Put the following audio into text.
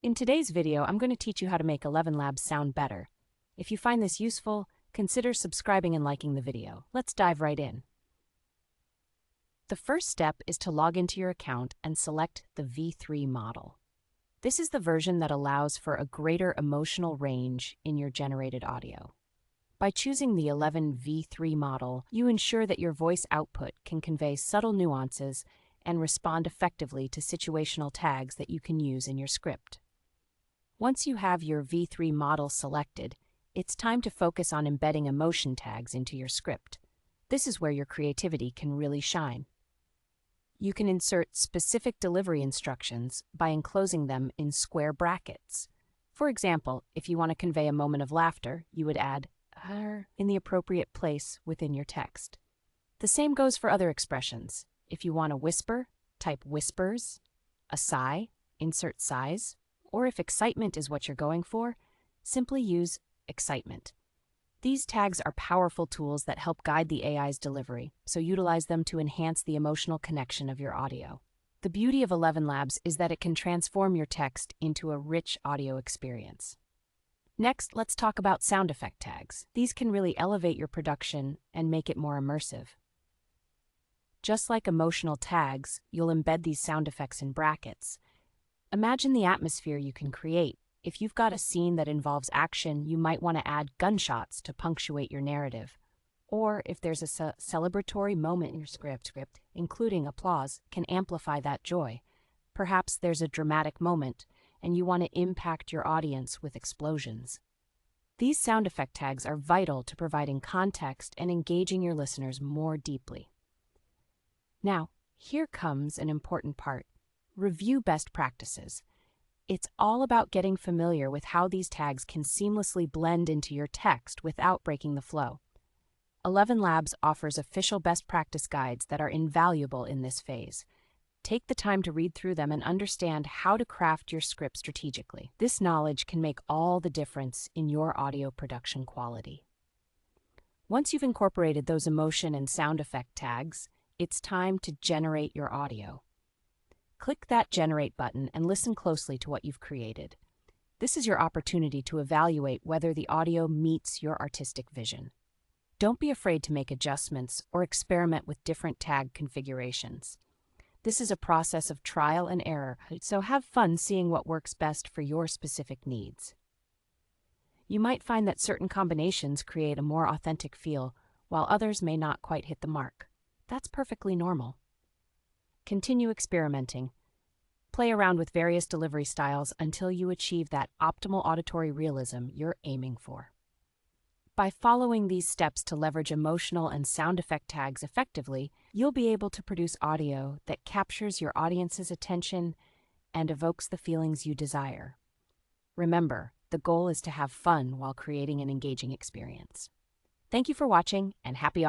In today's video, I'm going to teach you how to make ElevenLabs sound better. If you find this useful, consider subscribing and liking the video. Let's dive right in. The first step is to log into your account and select the V3 model. This is the version that allows for a greater emotional range in your generated audio. By choosing the 11 V3 model, you ensure that your voice output can convey subtle nuances and respond effectively to situational tags that you can use in your script. Once you have your V3 model selected, it's time to focus on embedding emotion tags into your script. This is where your creativity can really shine. You can insert specific delivery instructions by enclosing them in square brackets. For example, if you want to convey a moment of laughter, you would add in the appropriate place within your text. The same goes for other expressions. If you want a whisper, type whispers, a sigh, insert sighs, or if excitement is what you're going for, simply use excitement. These tags are powerful tools that help guide the AI's delivery, so utilize them to enhance the emotional connection of your audio. The beauty of ElevenLabs is that it can transform your text into a rich audio experience. Next, let's talk about sound effect tags. These can really elevate your production and make it more immersive. Just like emotional tags, you'll embed these sound effects in brackets. Imagine the atmosphere you can create. If you've got a scene that involves action, you might want to add gunshots to punctuate your narrative. Or if there's a celebratory moment in your script, including applause, can amplify that joy. Perhaps there's a dramatic moment, and you want to impact your audience with explosions. These sound effect tags are vital to providing context and engaging your listeners more deeply. Now, here comes an important part. Review best practices. It's all about getting familiar with how these tags can seamlessly blend into your text without breaking the flow. ElevenLabs offers official best practice guides that are invaluable in this phase. Take the time to read through them and understand how to craft your script strategically. This knowledge can make all the difference in your audio production quality. Once you've incorporated those emotion and sound effect tags, it's time to generate your audio. Click that Generate button and listen closely to what you've created. This is your opportunity to evaluate whether the audio meets your artistic vision. Don't be afraid to make adjustments or experiment with different tag configurations. This is a process of trial and error, so have fun seeing what works best for your specific needs. You might find that certain combinations create a more authentic feel, while others may not quite hit the mark. That's perfectly normal. Continue experimenting. Play around with various delivery styles until you achieve that optimal auditory realism you're aiming for. By following these steps to leverage emotional and sound effect tags effectively, you'll be able to produce audio that captures your audience's attention and evokes the feelings you desire. Remember, the goal is to have fun while creating an engaging experience. Thank you for watching, and happy audio.